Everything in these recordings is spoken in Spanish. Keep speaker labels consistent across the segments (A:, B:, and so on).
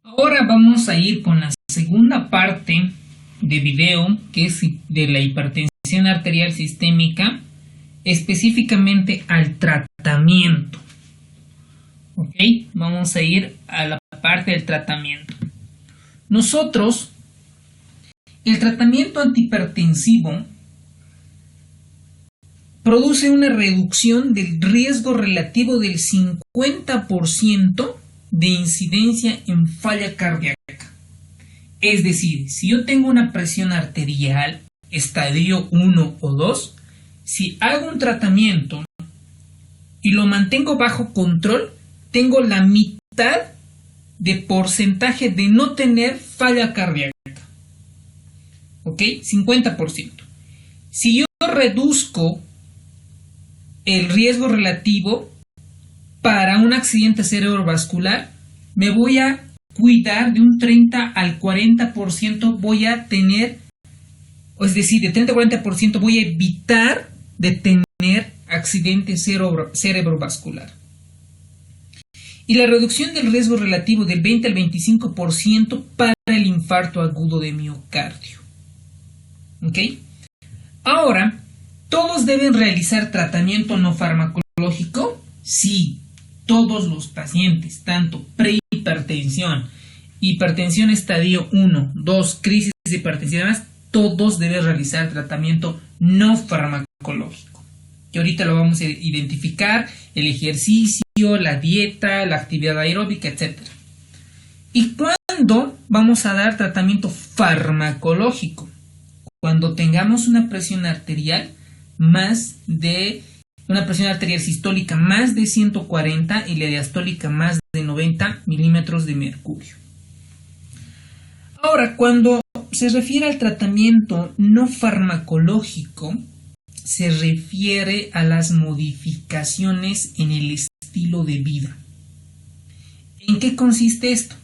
A: Ahora vamos a ir con la segunda parte de video, que es de la hipertensión arterial sistémica, específicamente al tratamiento. Ok, vamos a ir a la parte del tratamiento. Nosotros, el tratamiento antihipertensivo produce una reducción del riesgo relativo del 50% de incidencia en falla cardíaca. Es decir, si yo tengo una presión arterial estadio 1 o 2, si hago un tratamiento y lo mantengo bajo control, tengo la mitad de porcentaje de no tener falla cardíaca. ¿Ok? 50%. Si yo reduzco el riesgo relativo para un accidente cerebrovascular, me voy a cuidar de un 30 al 40%, voy a tener, es decir, de 30 al 40% voy a evitar de tener accidente cerebrovascular. Y la reducción del riesgo relativo del 20 al 25% para el infarto agudo de miocardio. ¿Ok? Ahora, ¿todos deben realizar tratamiento no farmacológico? Sí, todos los pacientes, tanto prehipertensión, hipertensión estadio 1, 2, crisis de hipertensión, además, todos deben realizar tratamiento no farmacológico. Y ahorita lo vamos a identificar, el ejercicio, la dieta, la actividad aeróbica, etc. ¿Y cuándo vamos a dar tratamiento farmacológico? Cuando tengamos una presión arterial sistólica más de 140 y la diastólica más de 90 milímetros de mercurio. Ahora, cuando se refiere al tratamiento no farmacológico, se refiere a las modificaciones en el estilo de vida. ¿En qué consiste esto?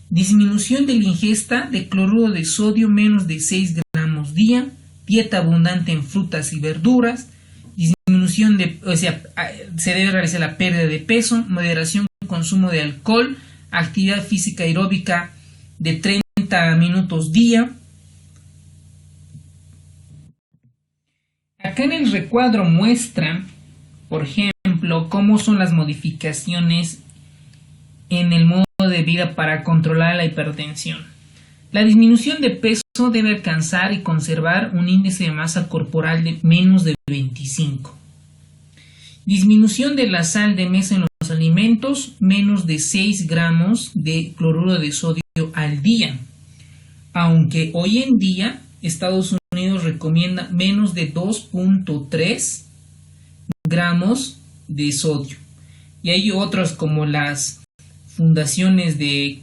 A: Disminución de la ingesta de cloruro de sodio menos de 6 gramos día, dieta abundante en frutas y verduras, disminución se debe realizar la pérdida de peso, moderación en consumo de alcohol, actividad física aeróbica de 30 minutos día. Acá en el recuadro muestra, por ejemplo, cómo son las modificaciones en el modo de vida para controlar la hipertensión. La disminución de peso debe alcanzar y conservar un índice de masa corporal de menos de 25. Disminución de la sal de mesa en los alimentos, menos de 6 gramos de cloruro de sodio al día. Aunque hoy en día Estados Unidos recomienda menos de 2.3 gramos de sodio. Y hay otros como las fundaciones de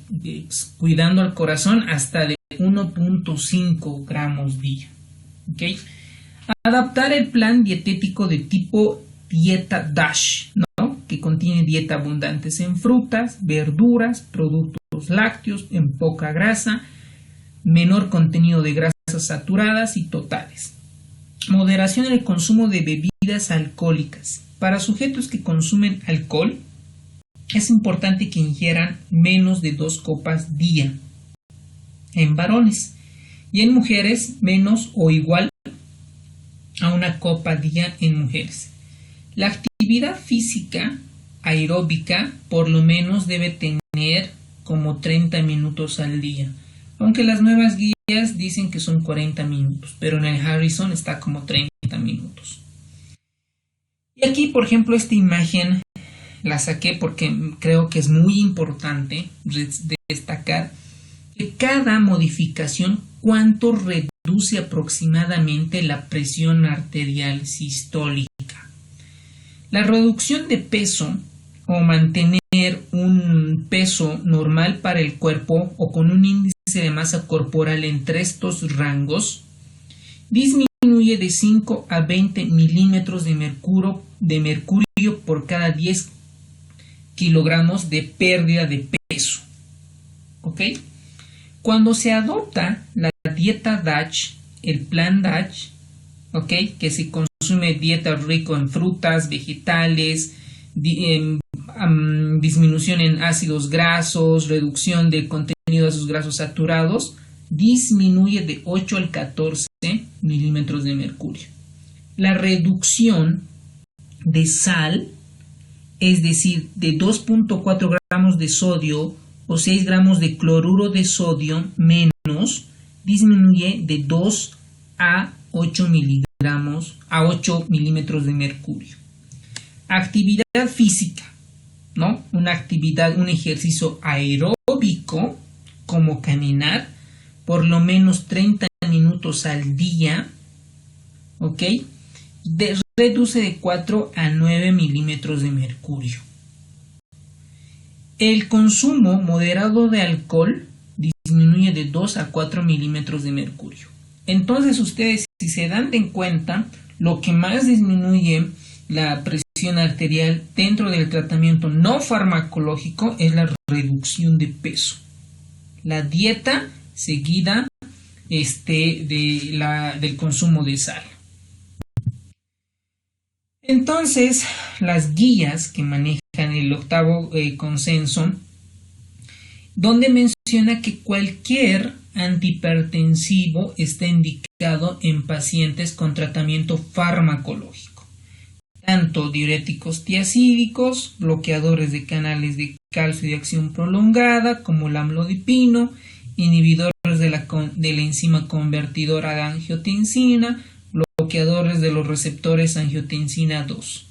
A: Cuidando al Corazón hasta de 1.5 gramos día. ¿Okay? Adaptar el plan dietético de tipo dieta DASH, ¿no? Que contiene dieta abundantes en frutas, verduras, productos lácteos, en poca grasa, menor contenido de grasas saturadas y totales. Moderación en el consumo de bebidas alcohólicas. Para sujetos que consumen alcohol, es importante que ingieran menos de 2 copas día en varones y en mujeres menos o igual a 1 copa día en mujeres. La actividad física aeróbica por lo menos debe tener como 30 minutos al día, aunque las nuevas guías dicen que son 40 minutos, pero en el Harrison está como 30 minutos. Y aquí, por ejemplo, esta imagen la saqué porque creo que es muy importante destacar que cada modificación cuánto reduce aproximadamente la presión arterial sistólica. La reducción de peso o mantener un peso normal para el cuerpo o con un índice de masa corporal entre estos rangos disminuye de 5 a 20 milímetros de mercurio por cada 10 kilogramos de pérdida de peso. ¿Ok? Cuando se adopta la dieta DASH, el plan DASH, ¿ok? Que se consume dieta rica en frutas, vegetales, disminución en ácidos grasos, reducción de contenido de ácidos grasos saturados, disminuye de 8 al 14 milímetros de mercurio. La reducción de sal, es decir, de 2.4 gramos de sodio o 6 gramos de cloruro de sodio menos, disminuye de 2 a 8 milímetros de mercurio. Actividad física, ¿no? Un ejercicio aeróbico, como caminar, por lo menos 30 minutos al día, ¿ok? Reduce de 4 a 9 milímetros de mercurio. El consumo moderado de alcohol disminuye de 2 a 4 milímetros de mercurio. Entonces ustedes, si se dan en cuenta, lo que más disminuye la presión arterial dentro del tratamiento no farmacológico es la reducción de peso. La dieta seguida del consumo de sal. Entonces, las guías que manejan el octavo consenso, donde menciona que cualquier antihipertensivo está indicado en pacientes con tratamiento farmacológico, tanto diuréticos tiacídicos, bloqueadores de canales de calcio de acción prolongada, como el amlodipino, inhibidores de la enzima convertidora de angiotensina, bloqueadores de los receptores angiotensina 2.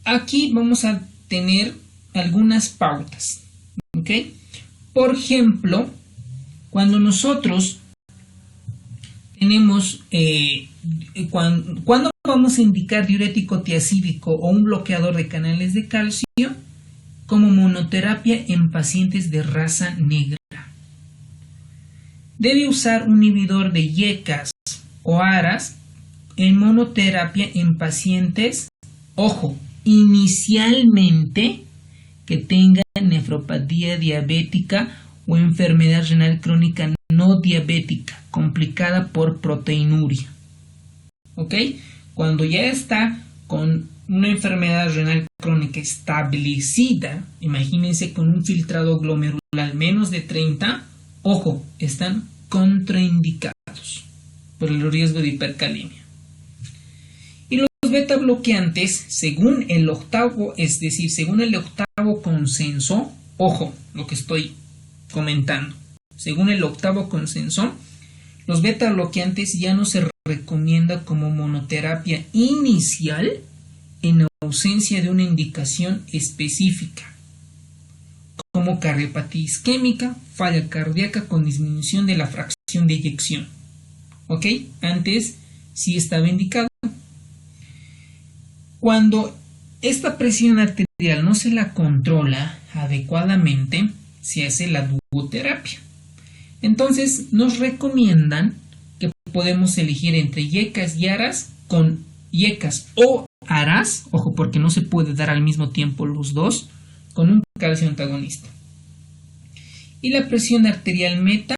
A: Aquí vamos a tener algunas pautas, ¿ok? Por ejemplo, cuando nosotros tenemos, cuando vamos a indicar diurético tiacídico o un bloqueador de canales de calcio como monoterapia en pacientes de raza negra. Debe usar un inhibidor de YECAS o ARAS en monoterapia en pacientes, ojo, inicialmente que tengan nefropatía diabética o enfermedad renal crónica no diabética complicada por proteinuria. ¿Ok? Cuando ya está con una enfermedad renal crónica establecida, imagínense con un filtrado glomerular menos de 30, ojo, están contraindicados por el riesgo de hipercalemia. Y los beta bloqueantes, según el octavo consenso, ojo, lo que estoy comentando, según el octavo consenso, los beta bloqueantes ya no se recomienda como monoterapia inicial en ausencia de una indicación específica, como cardiopatía isquémica, falla cardíaca con disminución de la fracción de eyección. ¿Ok? Antes sí estaba indicado. Cuando esta presión arterial no se la controla adecuadamente, se hace la duoterapia. Entonces nos recomiendan que podemos elegir entre YECAS y ARAS, con YECAS o ARAS, ojo, porque no se puede dar al mismo tiempo los dos, con un calcio antagonista. Y la presión arterial meta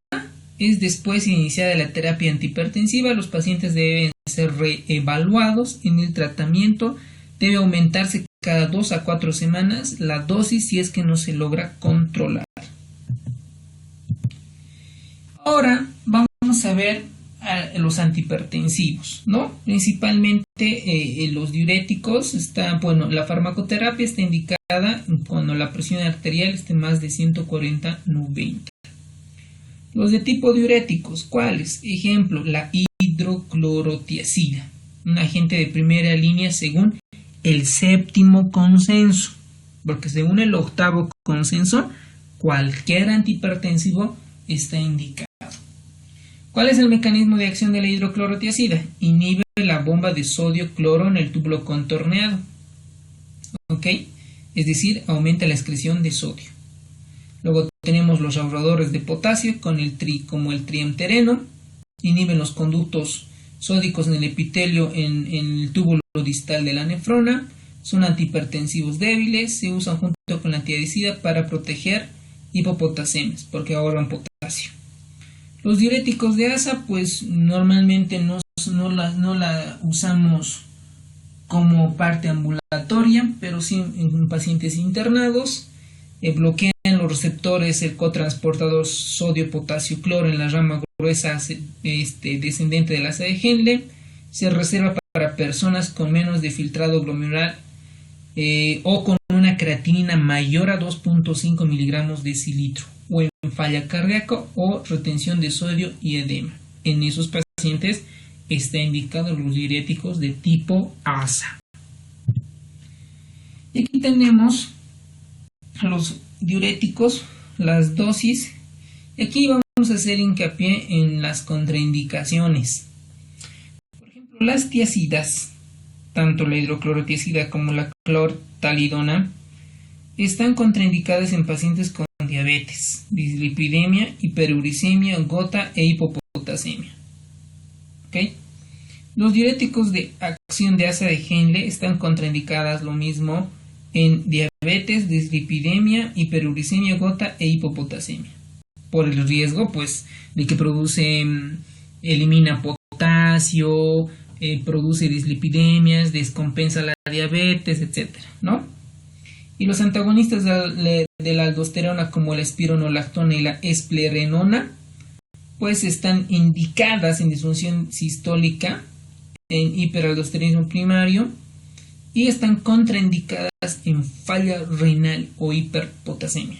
A: es después de iniciada la terapia antihipertensiva. Los pacientes deben ser reevaluados en el tratamiento. Debe aumentarse cada 2 a 4 semanas la dosis si es que no se logra controlar. Ahora vamos a ver los antihipertensivos, ¿no? Principalmente los diuréticos. La farmacoterapia está indicada cuando la presión arterial esté más de 140/90. Los de tipo diuréticos, ¿cuáles? Ejemplo, la hidroclorotiazida, un agente de primera línea según el séptimo consenso, porque según el octavo consenso, cualquier antihipertensivo está indicado. ¿Cuál es el mecanismo de acción de la hidroclorotiazida? Inhibe la bomba de sodio-cloro en el túbulo contorneado. ¿Ok? Es decir, aumenta la excreción de sodio. Luego tenemos los ahorradores de potasio como el triamtereno. Inhiben los conductos sódicos en el epitelio en el túbulo distal de la nefrona. Son antihipertensivos débiles. Se usan junto con la antiadhesiva para proteger hipopotasemias porque ahorran potasio. Los diuréticos de ASA, pues normalmente no la usamos como parte ambulatoria, pero sí en pacientes internados. Bloquean los receptores el cotransportador sodio-potasio-cloro en la rama gruesa descendente de la asa de Henle. Se reserva para personas con menos de filtrado glomerular o con una creatinina mayor a 2.5 miligramos decilitro, o en falla cardíaca o retención de sodio y edema. En esos pacientes está indicado los diuréticos de tipo ASA. Y aquí tenemos los diuréticos, las dosis, y aquí vamos a hacer hincapié en las contraindicaciones. Por ejemplo, las tiazidas, tanto la hidroclorotiazida como la clortalidona, están contraindicadas en pacientes con diabetes, dislipidemia, hiperuricemia, gota e hipopotasemia. ¿Okay? Los diuréticos de acción de asa de Henle están contraindicadas lo mismo en diabetes, dislipidemia, hiperuricemia, gota e hipopotasemia, por el riesgo pues de que elimina potasio, produce dislipidemias, descompensa la diabetes, etcétera, ¿no? Y los antagonistas de la aldosterona, como la espironolactona y la esplerenona, pues están indicadas en disfunción sistólica, en hiperaldosteronismo primario, y están contraindicadas en falla renal o hiperpotasemia.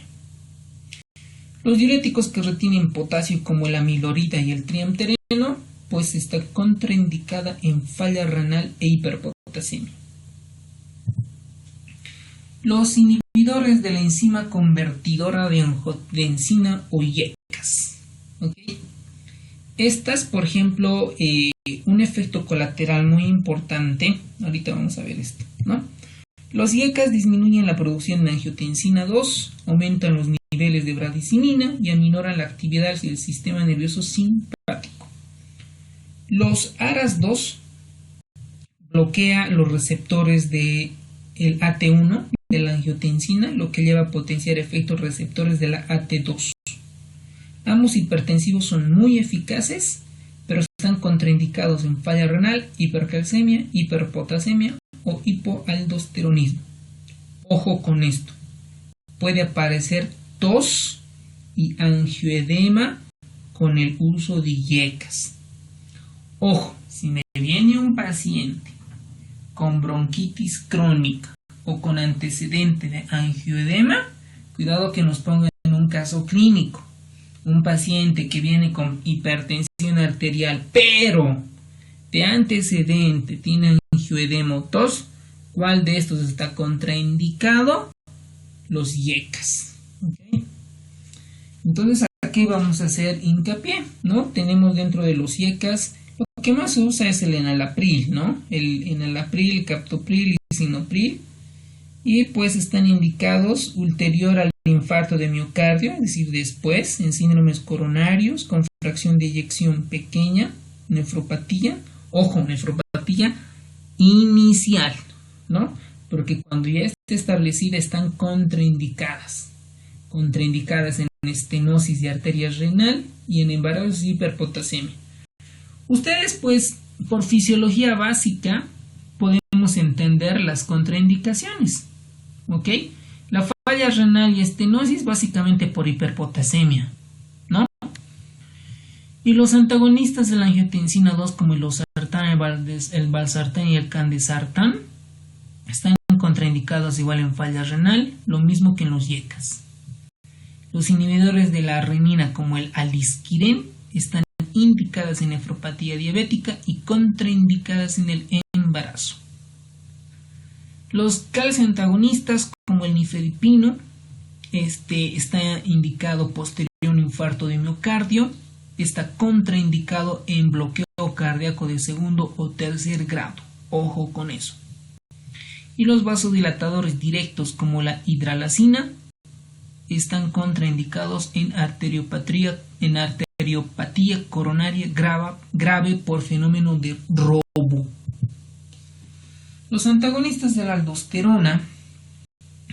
A: Los diuréticos que retienen potasio, como la amilorida y el triamtereno, pues está contraindicada en falla renal e hiperpotasemia. Los inhibidores de la enzima convertidora de angiotensina o IECAS. ¿Okay? Estas, por ejemplo, un efecto colateral muy importante, ahorita vamos a ver esto, ¿no? Los IECAS disminuyen la producción de angiotensina 2, aumentan los niveles de bradicinina y aminoran la actividad del sistema nervioso simpático. Los ARAS2 bloquea los receptores del AT1 de la angiotensina, lo que lleva a potenciar efectos receptores de la AT2. Ambos hipertensivos son muy eficaces, pero están contraindicados en falla renal, hipercalcemia, hiperpotasemia o hipoaldosteronismo. Ojo con esto. Puede aparecer tos y angioedema con el uso de IECAS. Ojo, si me viene un paciente con bronquitis crónica o con antecedente de angioedema, cuidado que nos ponga en un caso clínico. Un paciente que viene con hipertensión arterial, pero de antecedente tiene angioedema o tos, ¿cuál de estos está contraindicado? Los IECAS. ¿Okay? Entonces aquí vamos a hacer hincapié, ¿no? Tenemos dentro de los IECAS, lo que más se usa es el enalapril, ¿no? El enalapril, captopril y sinopril, y pues están indicados ulterior al infarto de miocardio, es decir, después, en síndromes coronarios con fracción de eyección pequeña, nefropatía, ojo, nefropatía inicial, ¿no? Porque cuando ya esté establecida están contraindicadas en estenosis de arteria renal y en embarazo y hiperpotasemia. Ustedes, pues, por fisiología básica, podemos entender las contraindicaciones, ¿ok? La falla renal y estenosis básicamente por hiperpotasemia, ¿no? Y los antagonistas de la angiotensina 2, como el losartán, el valsartán y el candesartán, están contraindicados igual en falla renal, lo mismo que en los IECAS. Los inhibidores de la renina, como el alisquiren, están indicadas en nefropatía diabética y contraindicadas en el embarazo. Los calcioantagonistas, como el nifedipino, está indicado posterior a un infarto de miocardio, está contraindicado en bloqueo cardíaco de segundo o tercer grado. Ojo con eso. Y los vasodilatadores directos, como la hidralazina, están contraindicados en arteriopatía coronaria grave por fenómeno de robo. Los antagonistas de la aldosterona,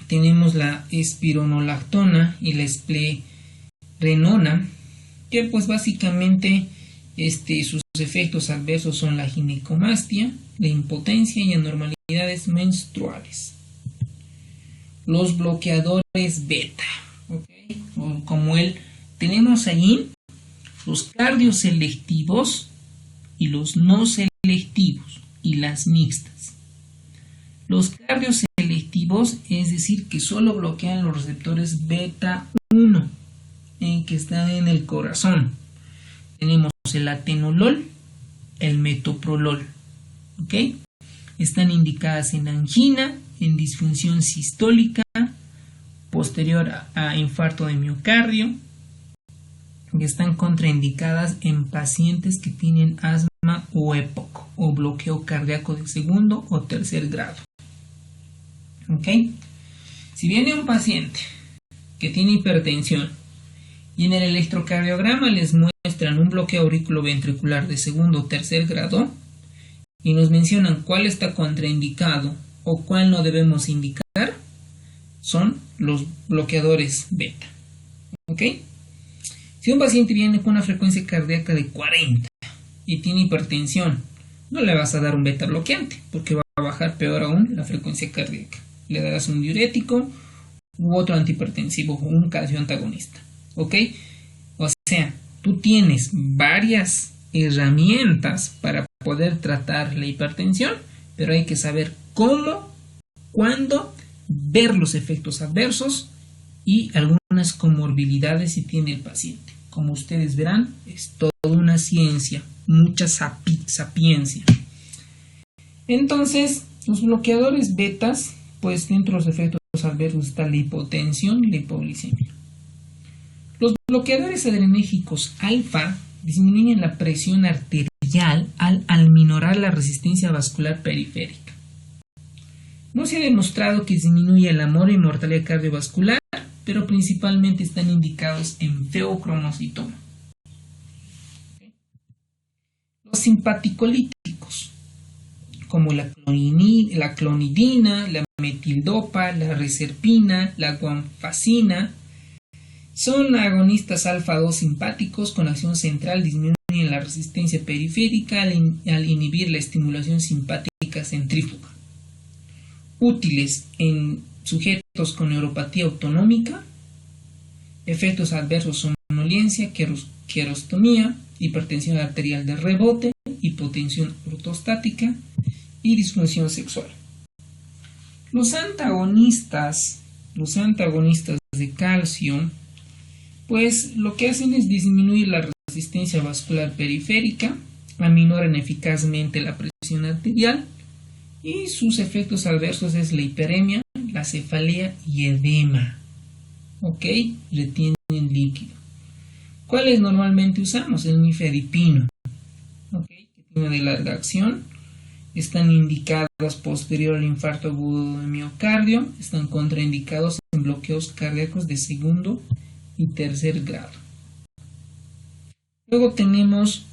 A: tenemos la espironolactona y la esplerenona, que pues básicamente sus efectos adversos son la ginecomastia, la impotencia y anormalidades menstruales. Los bloqueadores beta, ¿okay? Como tenemos ahí los cardioselectivos y los no selectivos y las mixtas. Los cardioselectivos, es decir, que solo bloquean los receptores beta 1 que están en el corazón. Tenemos el atenolol, el metoprolol, ¿ok? Están indicadas en angina, en disfunción sistólica, posterior a infarto de miocardio, que están contraindicadas en pacientes que tienen asma o EPOC, o bloqueo cardíaco de segundo o tercer grado. ¿Ok? Si viene un paciente que tiene hipertensión y en el electrocardiograma les muestran un bloqueo auriculoventricular de segundo o tercer grado y nos mencionan cuál está contraindicado o cuál no debemos indicar, son los bloqueadores beta. ¿Ok? Si un paciente viene con una frecuencia cardíaca de 40 y tiene hipertensión, no le vas a dar un beta bloqueante porque va a bajar peor aún la frecuencia cardíaca. Le darás un diurético u otro antihipertensivo o un calcio antagonista. ¿Ok? O sea, tú tienes varias herramientas para poder tratar la hipertensión, pero hay que saber cómo, cuándo, ver los efectos adversos y algunas comorbilidades si tiene el paciente. Como ustedes verán, es toda una ciencia, mucha sapiencia. Entonces, los bloqueadores betas, pues dentro de los efectos adversos está la hipotensión y la hipoglicemia. Los bloqueadores adrenérgicos alfa disminuyen la presión arterial al minorar la resistencia vascular periférica. No se ha demostrado que disminuye el amor y mortalidad cardiovascular, pero principalmente están indicados en feocromocitoma. Los simpaticolíticos, como la clonidina, la metildopa, la reserpina, la guanfacina, son agonistas alfa-2 simpáticos con acción central, disminuyen la resistencia periférica al inhibir la estimulación simpática centrífuga. Útiles en sujetos con neuropatía autonómica, efectos adversos somnolencia, querostomía, hipertensión arterial de rebote, hipotensión ortostática y disfunción sexual. Los antagonistas de calcio, pues lo que hacen es disminuir la resistencia vascular periférica, aminoran eficazmente la presión arterial y sus efectos adversos es la hiperemia, la cefalea y edema. ¿Ok? Retienen líquido. ¿Cuáles normalmente usamos? El nifedipino, ¿ok? Que tiene de larga acción. Están indicadas posterior al infarto agudo de miocardio. Están contraindicados en bloqueos cardíacos de segundo y tercer grado. Luego tenemos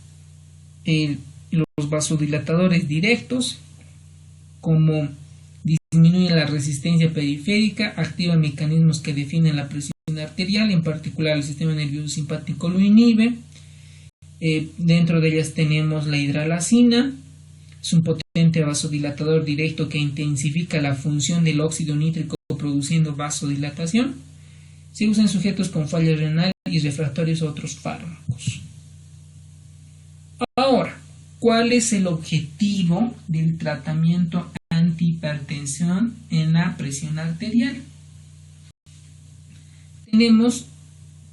A: los vasodilatadores directos, como disminuyen la resistencia periférica, activan mecanismos que definen la presión arterial, en particular el sistema nervioso simpático lo inhibe. Dentro de ellas tenemos la hidralacina, es un potente vasodilatador directo que intensifica la función del óxido nítrico produciendo vasodilatación. Se usa en sujetos con falla renal y refractarios a otros fármacos. Ahora, ¿cuál es el objetivo del tratamiento antihipertensión en la presión arterial? Tenemos,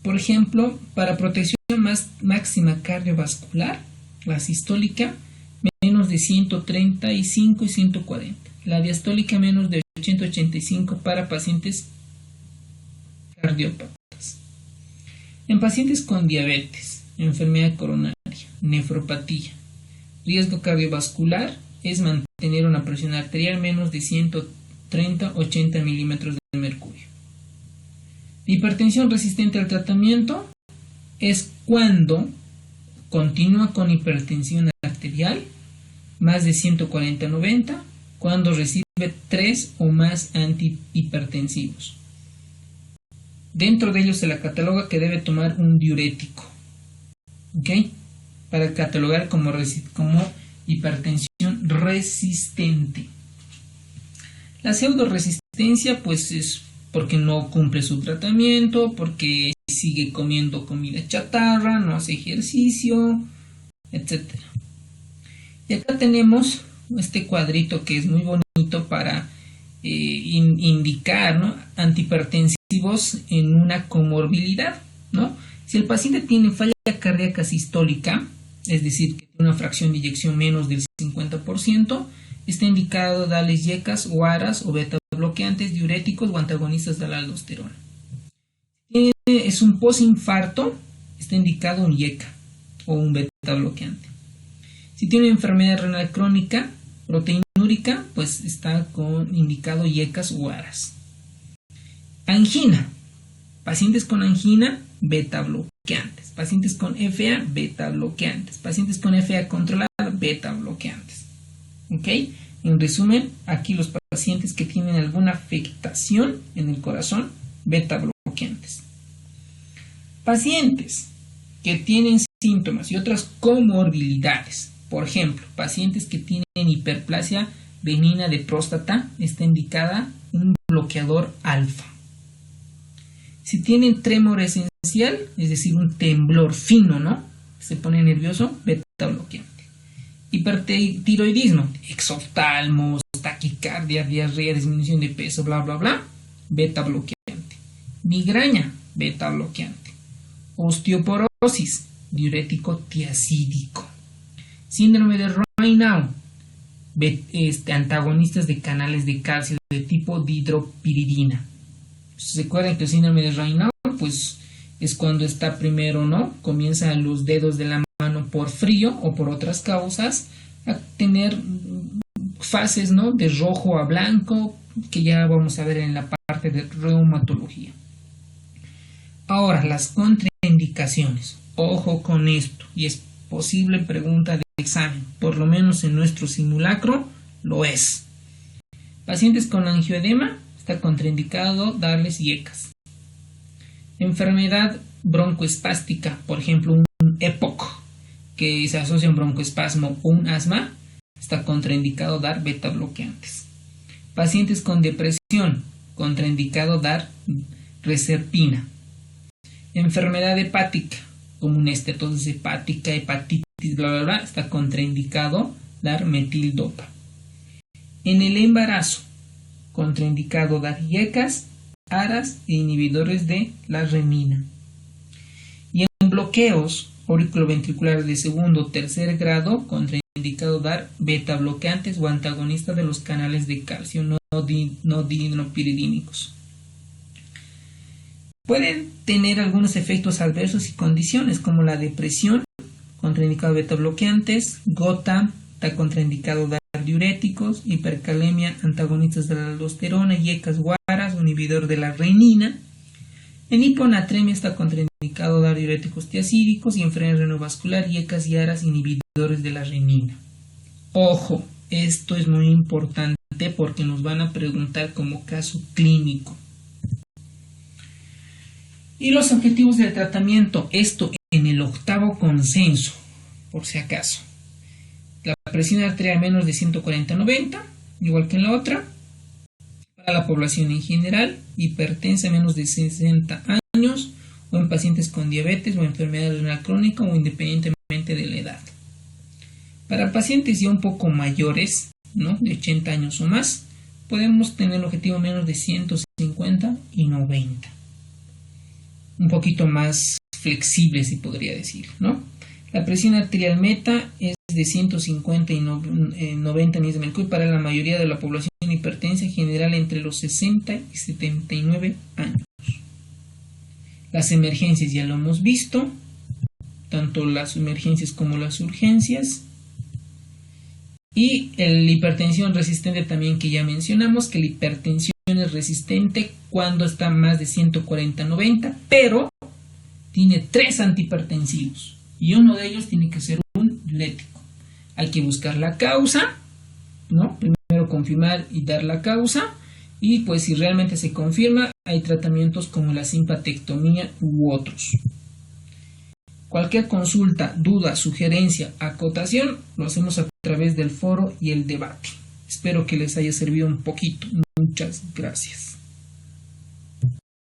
A: por ejemplo, para protección máxima cardiovascular, la sistólica menos de 135 y 140, la diastólica menos de 80-85 para pacientes cardiópatas. En pacientes con diabetes, enfermedad coronaria, nefropatía, riesgo cardiovascular es mantener una presión arterial menos de 130-80 milímetros de mercurio. La hipertensión resistente al tratamiento es cuando continúa con hipertensión arterial más de 140-90, cuando recibe 3 o más antihipertensivos. Dentro de ellos se la cataloga que debe tomar un diurético. ¿Ok? para catalogar como hipertensión resistente. La pseudoresistencia pues es porque no cumple su tratamiento, porque sigue comiendo comida chatarra, no hace ejercicio, etc. Y acá tenemos este cuadrito que es muy bonito para indicar, ¿no?, antihipertensivos en una comorbilidad, ¿no? Si el paciente tiene falla cardíaca sistólica, es decir, que tiene una fracción de eyección menos del 50%, está indicado darles YECAS o ARAs o beta bloqueantes, diuréticos o antagonistas de la aldosterona. Si es un postinfarto, está indicado un YECA o un beta bloqueante. Si tiene una enfermedad renal crónica, proteinúrica, pues está indicado YECAS o ARAs. Angina. Pacientes con angina, beta bloqueantes. Pacientes con FA, beta bloqueantes. Pacientes con FA controlada, beta bloqueantes. ¿Ok? En resumen, aquí los pacientes que tienen alguna afectación en el corazón, beta bloqueantes. Pacientes que tienen síntomas y otras comorbilidades, por ejemplo, pacientes que tienen hiperplasia benigna de próstata, está indicada un bloqueador alfa. Si tienen tremor esencial, es decir, un temblor fino, ¿no?, se pone nervioso, beta bloqueante. Hipertiroidismo, exoftalmos, taquicardia, diarrea, disminución de peso, bla, bla, bla, beta bloqueante. Migraña, beta bloqueante. Osteoporosis, diurético tiazídico. Síndrome de Raynaud, antagonistas de canales de calcio de tipo dihidropiridina. ¿Se acuerdan que el síndrome de Raynaud, pues, es cuando está primero, ¿no?, comienzan los dedos de la mano por frío o por otras causas a tener fases, ¿no?, de rojo a blanco, que ya vamos a ver en la parte de reumatología. Ahora, las contraindicaciones. Ojo con esto, y es posible pregunta de examen, por lo menos en nuestro simulacro lo es. Pacientes con angioedema, está contraindicado darles YECAS. Enfermedad broncoespástica, por ejemplo un EPOC, que se asocia a un broncoespasmo o un asma, está contraindicado dar beta bloqueantes. Pacientes con depresión, contraindicado dar reserpina. Enfermedad hepática, como una estetosis hepática, hepatitis, bla, bla, bla, está contraindicado dar metildopa. En el embarazo, contraindicado dar YECAS, ARAs e inhibidores de la renina. Y en bloqueos auriculoventriculares de segundo o tercer grado, contraindicado dar beta bloqueantes o antagonistas de los canales de calcio no dinopiridínicos. Pueden tener algunos efectos adversos y condiciones como la depresión, contraindicado beta bloqueantes, gota, está contraindicado dar diuréticos, hipercalemia, antagonistas de la aldosterona, YECAS, ARAs, un inhibidor de la renina. En hiponatremia está contraindicado dar diuréticos tiazídicos y enfermedad renovascular, YECAS y ARAs, inhibidores de la renina. Ojo, esto es muy importante porque nos van a preguntar como caso clínico. Y los objetivos del tratamiento, esto en el 8º consenso, por si acaso. La presión arterial menos de 140/90, igual que en la otra. Para la población en general, hipertensa menos de 60 años, o en pacientes con diabetes o enfermedad renal crónica o independientemente de la edad. Para pacientes ya un poco mayores, ¿no?, de 80 años o más, podemos tener el objetivo menos de 150 y 90. Un poquito más flexible, se podría decir, ¿no? La presión arterial meta es de 150 y 90 unidades de mercurio para la mayoría de la población hipertensa en general entre los 60 y 79 años. Las emergencias ya lo hemos visto, tanto las emergencias como las urgencias. Y la hipertensión resistente también, que ya mencionamos, que la hipertensión es resistente cuando está más de 140/90, pero tiene 3 antihipertensivos y uno de ellos tiene que ser un diurético. Hay que buscar la causa, ¿no? Primero confirmar y dar la causa, y pues si realmente se confirma, hay tratamientos como la simpatectomía u otros. Cualquier consulta, duda, sugerencia, acotación, lo hacemos a través del foro y el debate. Espero que les haya servido un poquito. Muchas gracias.